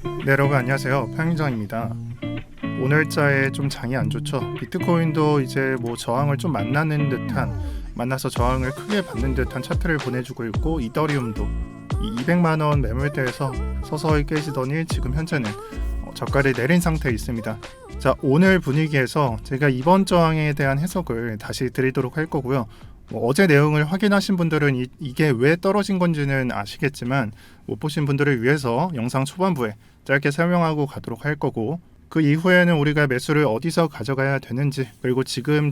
네, 여러분 안녕하세요. 평인정입니다. 오늘자에 좀 장이 안 좋죠. 비트코인도 이제 저항을 좀 만나서 저항을 크게 받는 듯한 차트를 보내주고 있고, 이더리움도 이 200만원 매물대에서 서서히 깨지더니 지금 현재는 저가를 내린 상태에 있습니다. 자, 오늘 분위기에서 제가 이번 저항에 대한 해석을 다시 드리도록 할 거고요. 어제 내용을 확인하신 분들은 이게 왜 떨어진 건지는 아시겠지만, 못 보신 분들을 위해서 영상 초반부에 짧게 설명하고 가도록 할 거고, 그 이후에는 우리가 매수를 어디서 가져가야 되는지, 그리고 지금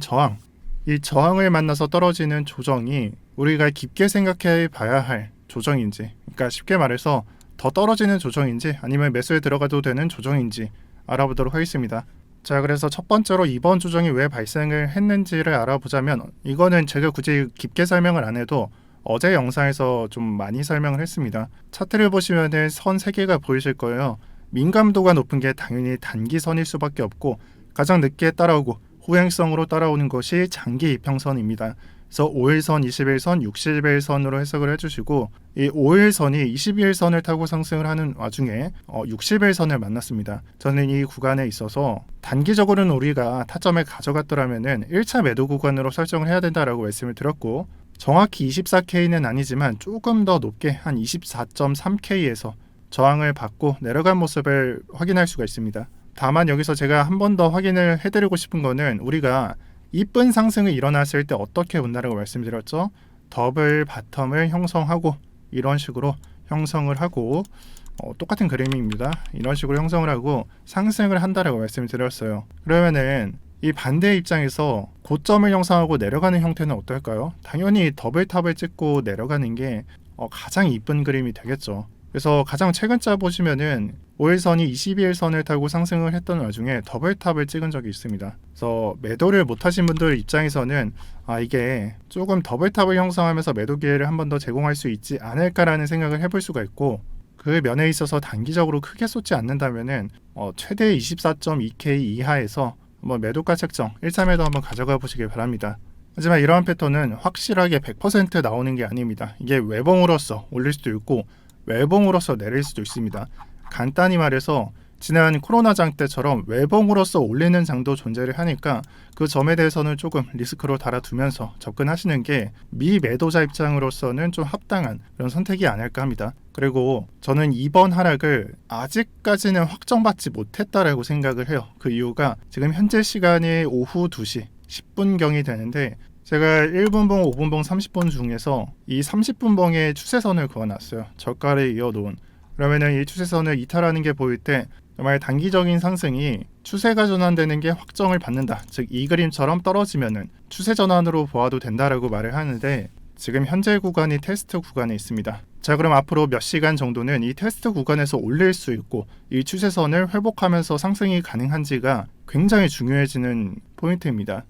이 저항을 만나서 떨어지는 조정이 우리가 깊게 생각해 봐야 할 조정인지, 그러니까 쉽게 말해서 더 떨어지는 조정인지 아니면 매수에 들어가도 되는 조정인지 알아보도록 하겠습니다. 자, 그래서 첫 번째로 이번 조정이 왜 발생을 했는지를 알아보자면, 이거는 제가 굳이 깊게 설명을 안 해도 어제 영상에서 좀 많이 설명을 했습니다. 차트를 보시면은 선 3개가 보이실 거예요. 민감도가 높은 게 당연히 단기선일 수밖에 없고, 가장 늦게 따라오고 후행성으로 따라오는 것이 장기 이평선입니다. 그래서 5일선, 21선, 60일선으로 해석을 해주시고, 이 5일선이 22일선을 타고 상승을 하는 와중에 60일선을 만났습니다. 저는 이 구간에 있어서 단기적으로는 우리가 타점을 가져갔더라면은 1차 매도 구간으로 설정을 해야 된다라고 말씀을 드렸고, 정확히 24K는 아니지만 조금 더 높게 한 24.3K에서 저항을 받고 내려간 모습을 확인할 수가 있습니다. 다만 여기서 제가 한 번 더 확인을 해드리고 싶은 거는, 우리가 이쁜 상승이 일어났을 때 어떻게 본다라고 말씀드렸죠. 더블 바텀을 형성하고 이런 식으로 형성을 하고, 똑같은 그림입니다. 이런 식으로 형성을 하고 상승을 한다라고 말씀을 드렸어요. 그러면은 이 반대 입장에서 고점을 형성하고 내려가는 형태는 어떨까요? 당연히 더블탑을 찍고 내려가는 게 가장 이쁜 그림이 되겠죠. 그래서 가장 최근자 보시면은 5일선이 22일선을 타고 상승을 했던 와중에 더블탑을 찍은 적이 있습니다. 그래서 매도를 못하신 분들 입장에서는 이게 조금 더블탑을 형성하면서 매도 기회를 한 번 더 제공할 수 있지 않을까라는 생각을 해볼 수가 있고, 그 면에 있어서 단기적으로 크게 쏟지 않는다면은 최대 24.2K 이하에서 한번 매도가 책정 1차 매도 한번 가져가 보시길 바랍니다. 하지만 이러한 패턴은 확실하게 100% 나오는 게 아닙니다. 이게 외봉으로서 올릴 수도 있고 외봉으로서 내릴 수도 있습니다. 간단히 말해서 지난 코로나장 때처럼 외봉으로서 올리는 장도 존재를 하니까 그 점에 대해서는 조금 리스크로 달아두면서 접근하시는 게 미매도자 입장으로서는 좀 합당한 그런 선택이 아닐까 합니다. 그리고 저는 이번 하락을 아직까지는 확정받지 못했다라고 생각을 해요. 그 이유가 지금 현재 시간이 오후 2시 10분경이 되는데, 제가 1분봉, 5분봉, 30분 중에서 이 30분봉에 추세선을 그어놨어요. 저가를 이어놓은. 그러면은 이 추세선을 이탈하는 게 보일 때 정말 단기적인 상승이 추세가 전환되는 게 확정을 받는다. 즉 이 그림처럼 떨어지면은 추세 전환으로 보아도 된다라고 말을 하는데, 지금 현재 구간이 테스트 구간에 있습니다. 자, 그럼 앞으로 몇 시간 정도는 이 테스트 구간에서 올릴 수 있고 이 추세선을 회복하면서 상승이 가능한지가 굉장히 중요해지는 포인트입니다.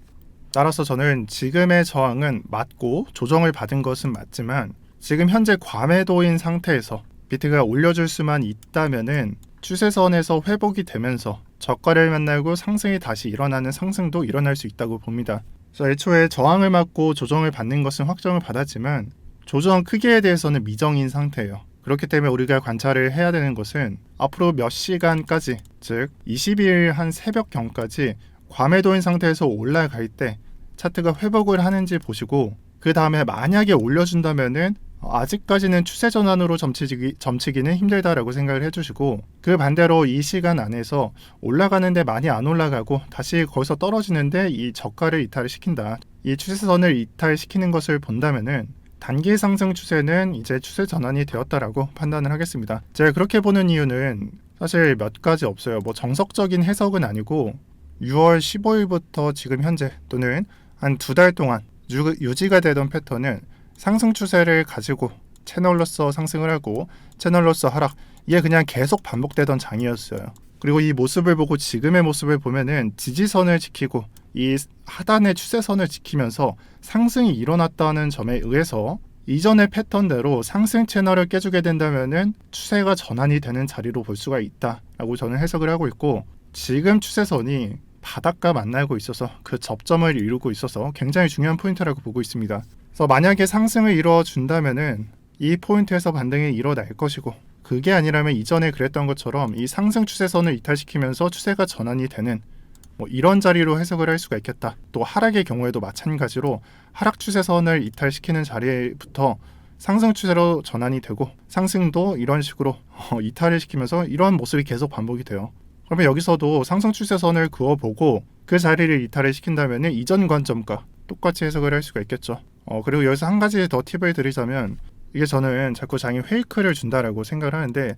따라서 저는 지금의 저항은 맞고 조정을 받은 것은 맞지만, 지금 현재 과매도인 상태에서 비트가 올려줄 수만 있다면은 추세선에서 회복이 되면서 저가를 만나고 상승이 다시 일어나는 상승도 일어날 수 있다고 봅니다. 그래서 애초에 저항을 맞고 조정을 받는 것은 확정을 받았지만 조정 크기에 대해서는 미정인 상태예요. 그렇기 때문에 우리가 관찰을 해야 되는 것은 앞으로 몇 시간까지, 즉 22일 한 새벽경까지 과매도인 상태에서 올라갈 때 차트가 회복을 하는지 보시고, 그 다음에 만약에 올려준다면은 아직까지는 추세 전환으로 점치기는 힘들다라고 생각을 해주시고, 그 반대로 이 시간 안에서 올라가는데 많이 안 올라가고 다시 거기서 떨어지는데 이 저가를 이탈을 시킨다, 이 추세선을 이탈시키는 것을 본다면은 단기 상승 추세는 이제 추세 전환이 되었다라고 판단을 하겠습니다. 제가 그렇게 보는 이유는 사실 몇 가지 없어요. 정석적인 해석은 아니고 6월 15일부터 지금 현재 또는 한 2달 동안 유지가 되던 패턴은 상승 추세를 가지고 채널로서 상승을 하고 채널로서 하락, 이게 그냥 계속 반복되던 장이었어요. 그리고 이 모습을 보고 지금의 모습을 보면은 지지선을 지키고 이 하단의 추세선을 지키면서 상승이 일어났다는 점에 의해서 이전의 패턴대로 상승 채널을 깨주게 된다면은 추세가 전환이 되는 자리로 볼 수가 있다라고 저는 해석을 하고 있고, 지금 추세선이 바닥과 만나고 있어서 그 접점을 이루고 있어서 굉장히 중요한 포인트라고 보고 있습니다. 그래서 만약에 상승을 이루어준다면은 이 포인트에서 반등이 일어날 것이고, 그게 아니라면 이전에 그랬던 것처럼 이 상승 추세선을 이탈시키면서 추세가 전환이 되는 이런 자리로 해석을 할 수가 있겠다. 또 하락의 경우에도 마찬가지로 하락 추세선을 이탈시키는 자리부터 상승 추세로 전환이 되고 상승도 이런 식으로 이탈을 시키면서 이런 모습이 계속 반복이 돼요. 그러면 여기서도 상승 추세선을 그어보고 그 자리를 이탈을 시킨다면 이전 관점과 똑같이 해석을 할 수가 있겠죠. 그리고 여기서 한 가지 더 팁을 드리자면, 이게 저는 자꾸 장이 페이크를 준다라고 생각을 하는데,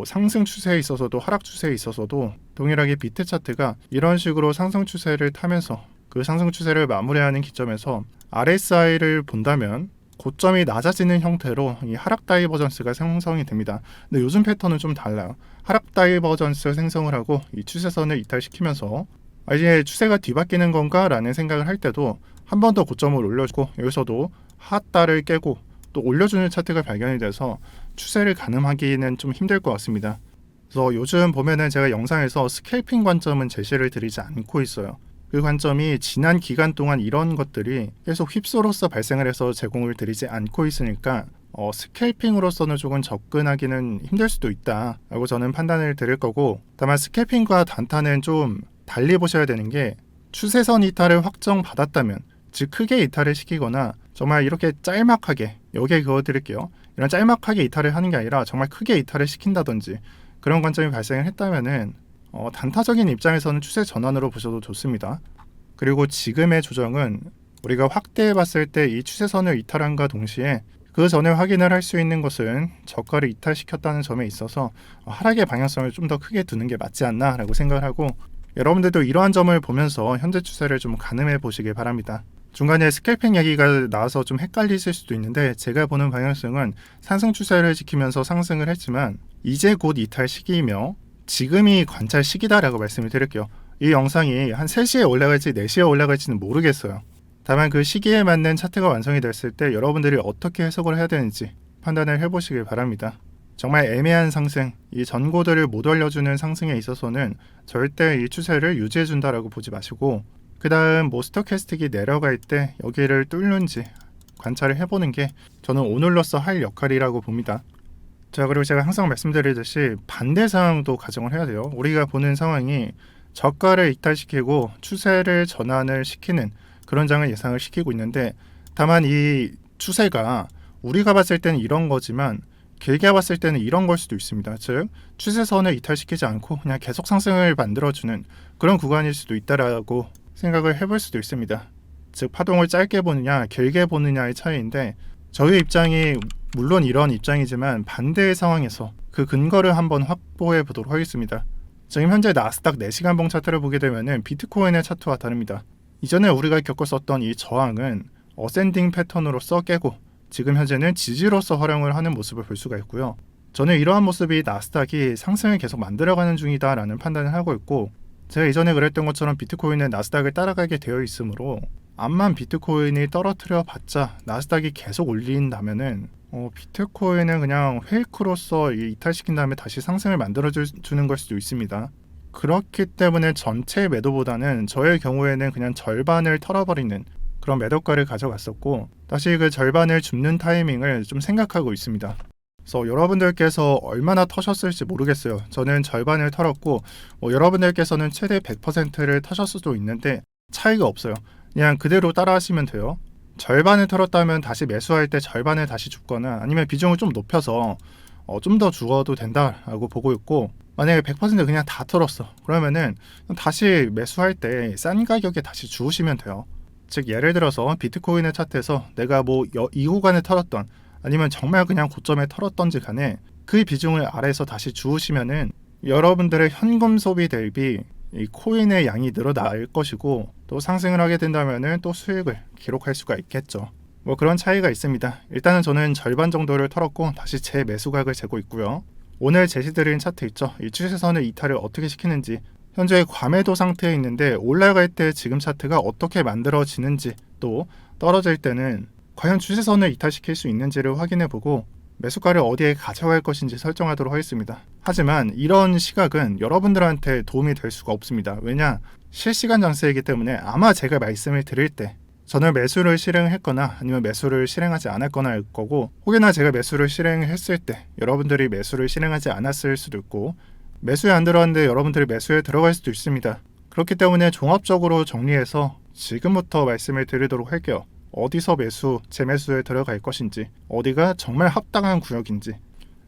상승 추세에 있어서도 하락 추세에 있어서도 동일하게 비트 차트가 이런 식으로 상승 추세를 타면서 그 상승 추세를 마무리하는 기점에서 RSI를 본다면 고점이 낮아지는 형태로 이 하락 다이버전스가 생성이 됩니다. 근데 요즘 패턴은 좀 달라요. 하락 다이버전스 생성을 하고 이 추세선을 이탈시키면서 이제 추세가 뒤바뀌는 건가 라는 생각을 할 때도 한 번 더 고점을 올려주고, 여기서도 핫다를 깨고 또 올려주는 차트가 발견이 돼서 추세를 가늠하기는 좀 힘들 것 같습니다. 그래서 요즘 보면은 제가 영상에서 스캘핑 관점은 제시를 드리지 않고 있어요. 그 관점이 지난 기간 동안 이런 것들이 계속 휩소로서 발생을 해서 제공을 드리지 않고 있으니까 스캘핑으로서는 조금 접근하기는 힘들 수도 있다라고 저는 판단을 드릴 거고, 다만 스캘핑과 단타는 좀 달리 보셔야 되는 게, 추세선 이탈을 확정받았다면, 즉 크게 이탈을 시키거나 정말 이렇게 짤막하게, 여기에 그어 드릴게요. 이런 짤막하게 이탈을 하는 게 아니라 정말 크게 이탈을 시킨다든지 그런 관점이 발생을 했다면은 단타적인 입장에서는 추세 전환으로 보셔도 좋습니다. 그리고 지금의 조정은 우리가 확대해 봤을 때 이 추세선을 이탈한과 동시에 그 전에 확인을 할 수 있는 것은 저가를 이탈시켰다는 점에 있어서 하락의 방향성을 좀 더 크게 두는 게 맞지 않나 라고 생각을 하고, 여러분들도 이러한 점을 보면서 현재 추세를 좀 가늠해 보시길 바랍니다. 중간에 스캘핑 얘기가 나와서 좀 헷갈리실 수도 있는데, 제가 보는 방향성은 상승 추세를 지키면서 상승을 했지만 이제 곧 이탈 시기이며 지금이 관찰 시기다라고 말씀을 드릴게요. 이 영상이 한 3시에 올라갈지 4시에 올라갈지는 모르겠어요. 다만 그 시기에 맞는 차트가 완성이 됐을 때 여러분들이 어떻게 해석을 해야 되는지 판단을 해보시길 바랍니다. 정말 애매한 상승, 이 전고들을 못 올려주는 상승에 있어서는 절대 이 추세를 유지해준다라고 보지 마시고, 그 다음 스토캐스틱이 내려갈 때 여기를 뚫는지 관찰을 해보는 게 저는 오늘로서 할 역할이라고 봅니다. 자, 그리고 제가 항상 말씀드리듯이 반대 상황도 가정을 해야 돼요. 우리가 보는 상황이 저가를 이탈시키고 추세를 전환을 시키는 그런 장을 예상을 시키고 있는데, 다만 이 추세가 우리가 봤을 때는 이런 거지만 길게 봤을 때는 이런 걸 수도 있습니다. 즉 추세선을 이탈시키지 않고 그냥 계속 상승을 만들어주는 그런 구간일 수도 있다라고 생각을 해볼 수도 있습니다. 즉 파동을 짧게 보느냐 길게 보느냐의 차이인데, 저희 입장이 물론 이런 입장이지만 반대의 상황에서 그 근거를 한번 확보해 보도록 하겠습니다. 지금 현재 나스닥 4시간봉 차트를 보게 되면 비트코인의 차트와 다릅니다. 이전에 우리가 겪었었던 이 저항은 어센딩 패턴으로서 깨고 지금 현재는 지지로서 활용을 하는 모습을 볼 수가 있고요. 저는 이러한 모습이 나스닥이 상승을 계속 만들어가는 중이다 라는 판단을 하고 있고, 제가 이전에 그랬던 것처럼 비트코인은 나스닥을 따라가게 되어 있으므로 암만 비트코인이 떨어뜨려 봤자 나스닥이 계속 올린다면은 비트코인은 그냥 페이크로서 이탈시킨 다음에 다시 상승을 만들어주는 걸 수도 있습니다. 그렇기 때문에 전체 매도보다는 저의 경우에는 그냥 절반을 털어버리는 그런 매도가를 가져갔었고, 다시 그 절반을 줍는 타이밍을 좀 생각하고 있습니다. 그래서 여러분들께서 얼마나 터셨을지 모르겠어요. 저는 절반을 털었고 여러분들께서는 최대 100%를 터셨을 수도 있는데 차이가 없어요. 그냥 그대로 따라 하시면 돼요. 절반을 털었다면 다시 매수할 때 절반을 다시 줍거나 아니면 비중을 좀 높여서 좀 더 죽어도 된다라고 보고 있고, 만약에 100% 그냥 다 털었어 그러면은 다시 매수할 때 싼 가격에 다시 주우시면 돼요. 즉 예를 들어서 비트코인의 차트에서 내가 이 구간에 털었던 아니면 정말 그냥 고점에 털었던지 간에 그 비중을 아래에서 다시 주우시면은 여러분들의 현금 소비 대비 이 코인의 양이 늘어날 것이고, 또 상승을 하게 된다면은 또 수익을 기록할 수가 있겠죠. 그런 차이가 있습니다. 일단은 저는 절반 정도를 털었고 다시 제 매수각을 재고 있고요. 오늘 제시드린 차트 있죠. 이 추세선의 이탈을 어떻게 시키는지, 현재 과매도 상태에 있는데 올라갈 때 지금 차트가 어떻게 만들어지는지, 또 떨어질 때는 과연 추세선을 이탈시킬 수 있는지를 확인해보고 매수가를 어디에 가져갈 것인지 설정하도록 하겠습니다. 하지만 이런 시각은 여러분들한테 도움이 될 수가 없습니다. 왜냐? 실시간 장세이기 때문에 아마 제가 말씀을 드릴 때 저는 매수를 실행했거나 아니면 매수를 실행하지 않았거나 할 거고, 혹여나 제가 매수를 실행했을 때 여러분들이 매수를 실행하지 않았을 수도 있고, 매수에 안 들어갔는데 여러분들이 매수에 들어갈 수도 있습니다. 그렇기 때문에 종합적으로 정리해서 지금부터 말씀을 드리도록 할게요. 어디서 매수, 재매수에 들어갈 것인지, 어디가 정말 합당한 구역인지.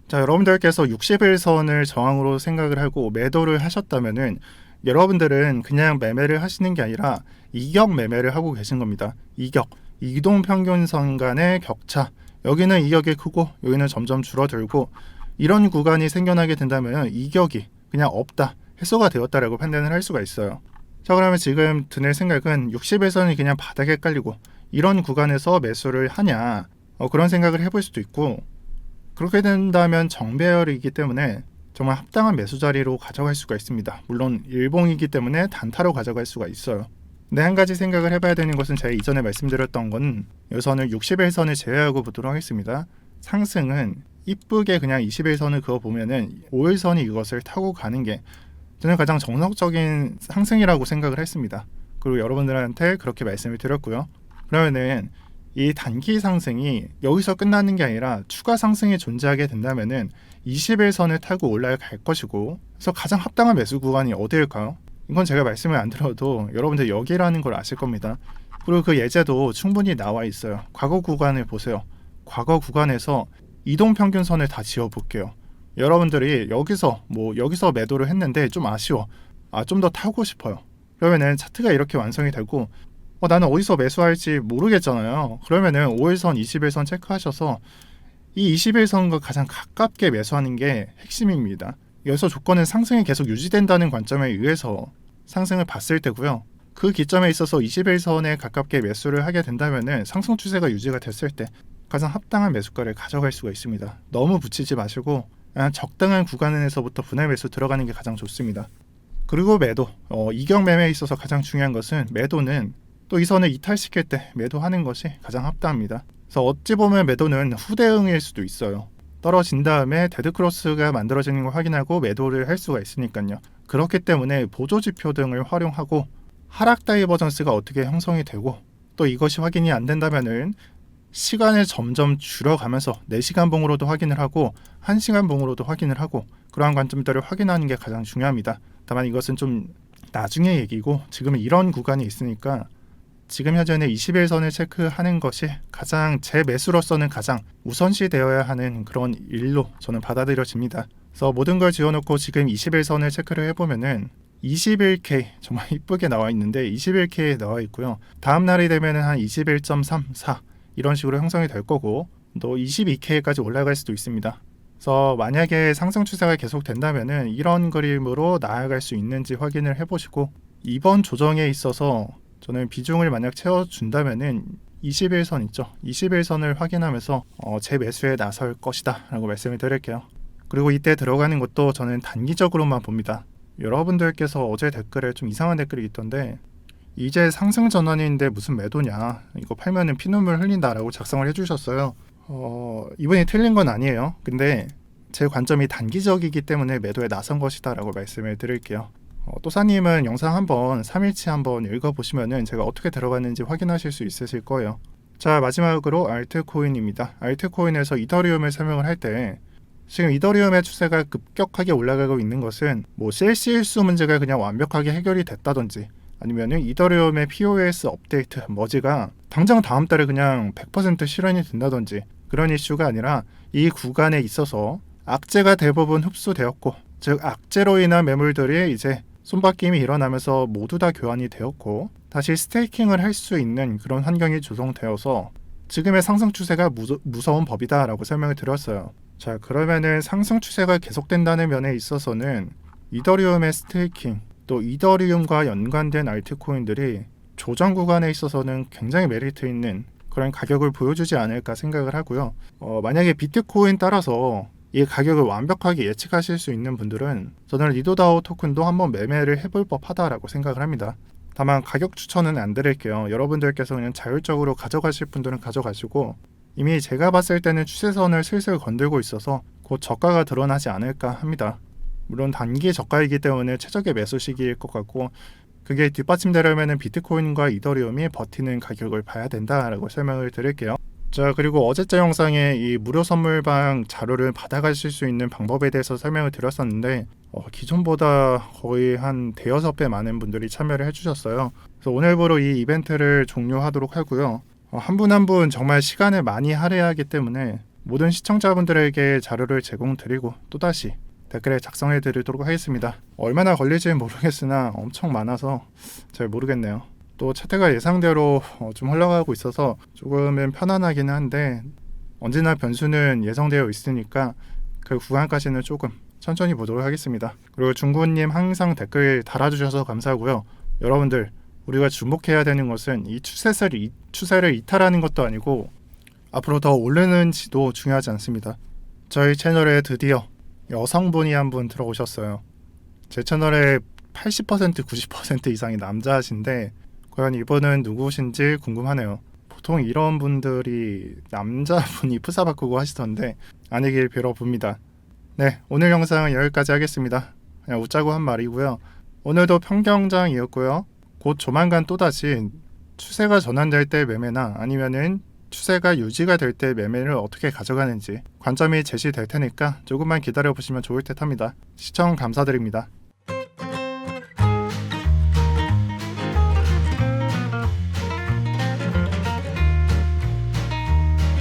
자, 여러분들께서 60일선을 저항으로 생각을 하고 매도를 하셨다면은 여러분들은 그냥 매매를 하시는 게 아니라 이격 매매를 하고 계신 겁니다. 이격, 이동평균선 간의 격차. 여기는 이격이 크고 여기는 점점 줄어들고, 이런 구간이 생겨나게 된다면 이격이 그냥 없다, 해소가 되었다라고 판단을 할 수가 있어요. 자, 그러면 지금 드는 생각은 60일선이 그냥 바닥에 깔리고 이런 구간에서 매수를 하냐, 그런 생각을 해볼 수도 있고, 그렇게 된다면 정배열이기 때문에 정말 합당한 매수 자리로 가져갈 수가 있습니다. 물론 일봉이기 때문에 단타로 가져갈 수가 있어요. 근데 한 가지 생각을 해봐야 되는 것은, 제가 이전에 말씀드렸던 건 여기서는 60일선을 제외하고 보도록 하겠습니다. 상승은 이쁘게 그냥 20일선을 그어보면은 5일선이 이것을 타고 가는 게 저는 가장 정석적인 상승이라고 생각을 했습니다. 그리고 여러분들한테 그렇게 말씀을 드렸고요. 그러면은 이 단기 상승이 여기서 끝나는 게 아니라 추가 상승이 존재하게 된다면은 21선을 타고 올라갈 것이고, 그래서 가장 합당한 매수 구간이 어디일까요? 이건 제가 말씀을 안 드려도 여러분들 여기라는 걸 아실 겁니다. 그리고 그 예제도 충분히 나와 있어요. 과거 구간을 보세요. 과거 구간에서 이동평균선을 다 지어볼게요. 여러분들이 여기서 매도를 했는데 좀 아쉬워, 좀 더 타고 싶어요. 그러면은 차트가 이렇게 완성이 되고, 나는 어디서 매수할지 모르겠잖아요. 그러면은 5일선, 21선 체크하셔서 이 21선과 가장 가깝게 매수하는 게 핵심입니다. 여기서 조건은 상승이 계속 유지된다는 관점에 의해서 상승을 봤을 때고요. 그 기점에 있어서 21선에 가깝게 매수를 하게 된다면은 상승 추세가 유지가 됐을 때 가장 합당한 매수가를 가져갈 수가 있습니다. 너무 붙이지 마시고 그냥 적당한 구간에서부터 분할 매수 들어가는 게 가장 좋습니다. 그리고 매도, 이격 매매에 있어서 가장 중요한 것은, 매도는 또 이 선을 이탈시킬 때 매도하는 것이 가장 합당합니다. 그래서 어찌 보면 매도는 후대응일 수도 있어요. 떨어진 다음에 데드크로스가 만들어지는 걸 확인하고 매도를 할 수가 있으니까요. 그렇기 때문에 보조지표 등을 활용하고 하락 다이버전스가 어떻게 형성이 되고, 또 이것이 확인이 안 된다면은 시간을 점점 줄여가면서 4시간 봉으로도 확인을 하고 1시간 봉으로도 확인을 하고, 그러한 관점들을 확인하는 게 가장 중요합니다. 다만 이것은 좀 나중의 얘기고, 지금은 이런 구간이 있으니까 지금 현재는 21선을 체크하는 것이 가장 제 매수로서는 가장 우선시 되어야 하는 그런 일로 저는 받아들여집니다. 그래서 모든 걸 지어놓고 지금 21선을 체크를 해보면은 21K 정말 이쁘게 나와 있는데 21K에 나와 있고요. 다음 날이 되면은 한 21.34 이런 식으로 형성이 될 거고, 또 22K까지 올라갈 수도 있습니다. 그래서 만약에 상승 추세가 계속 된다면은 이런 그림으로 나아갈 수 있는지 확인을 해보시고, 이번 조정에 있어서 저는 비중을 만약 채워준다면은 21선 있죠. 21선을 확인하면서 제 매수에 나설 것이다 라고 말씀을 드릴게요. 그리고 이때 들어가는 것도 저는 단기적으로만 봅니다. 여러분들께서 어제 댓글에 좀 이상한 댓글이 있던데, 이제 상승 전환인데 무슨 매도냐, 이거 팔면은 피눈물 흘린다 라고 작성을 해주셨어요. 이분이 틀린 건 아니에요. 근데 제 관점이 단기적이기 때문에 매도에 나선 것이다 라고 말씀을 드릴게요. 또사님은 영상 한번 3일치 한번 읽어보시면은 제가 어떻게 들어갔는지 확인하실 수 있으실 거예요. 자, 마지막으로 알트코인입니다. 알트코인에서 이더리움을 설명을 할 때, 지금 이더리움의 추세가 급격하게 올라가고 있는 것은 셀시우스 문제가 그냥 완벽하게 해결이 됐다든지, 아니면은 이더리움의 POS 업데이트 머지가 당장 다음 달에 그냥 100% 실현이 된다든지, 그런 이슈가 아니라 이 구간에 있어서 악재가 대부분 흡수되었고, 즉 악재로 인한 매물들이 이제 손바뀜이 일어나면서 모두 다 교환이 되었고, 다시 스테이킹을 할 수 있는 그런 환경이 조성되어서 지금의 상승 추세가 무서운 법이다 라고 설명을 드렸어요. 자, 그러면은 상승 추세가 계속된다는 면에 있어서는 이더리움의 스테이킹, 또 이더리움과 연관된 알트코인들이 조정 구간에 있어서는 굉장히 메리트 있는 그런 가격을 보여주지 않을까 생각을 하고요. 만약에 비트코인 따라서 이 가격을 완벽하게 예측하실 수 있는 분들은 저는 리도다오 토큰도 한번 매매를 해볼 법하다라고 생각을 합니다. 다만 가격 추천은 안 드릴게요. 여러분들께서 그냥 자율적으로 가져가실 분들은 가져가시고, 이미 제가 봤을 때는 추세선을 슬슬 건들고 있어서 곧 저가가 드러나지 않을까 합니다. 물론 단기 저가이기 때문에 최적의 매수 시기일 것 같고, 그게 뒷받침되려면 비트코인과 이더리움이 버티는 가격을 봐야 된다라고 설명을 드릴게요. 자, 그리고 어제자 영상에 이 무료 선물방 자료를 받아가실 수 있는 방법에 대해서 설명을 드렸었는데 기존보다 거의 한 대여섯 배 많은 분들이 참여를 해주셨어요. 그래서 오늘부로 이 이벤트를 종료하도록 하고요. 한 분 한 분 정말 시간을 많이 할애해야 하기 때문에 모든 시청자분들에게 자료를 제공드리고 또다시 댓글에 작성해 드리도록 하겠습니다. 얼마나 걸릴지는 모르겠으나 엄청 많아서 잘 모르겠네요. 또 차트가 예상대로 좀 흘러가고 있어서 조금은 편안하기는 한데 언제나 변수는 예상되어 있으니까 그 구간까지는 조금 천천히 보도록 하겠습니다. 그리고 중구님 항상 댓글 달아주셔서 감사하고요. 여러분들 우리가 주목해야 되는 것은 이 추세를 이탈하는 것도 아니고 앞으로 더 오르는지도 중요하지 않습니다. 저희 채널에 드디어 여성분이 한 분 들어오셨어요. 제 채널에 80% 90% 이상이 남자신데 과연 이분은 누구신지 궁금하네요. 보통 이런 분들이 남자분이 프사 바꾸고 하시던데 아니길 빌어봅니다. 네, 오늘 영상은 여기까지 하겠습니다. 그냥 웃자고 한 말이고요. 오늘도 평경장이었고요. 곧 조만간 또다시 추세가 전환될 때 매매나 아니면은 추세가 유지가 될 때 매매를 어떻게 가져가는지 관점이 제시될 테니까 조금만 기다려보시면 좋을 듯 합니다. 시청 감사드립니다.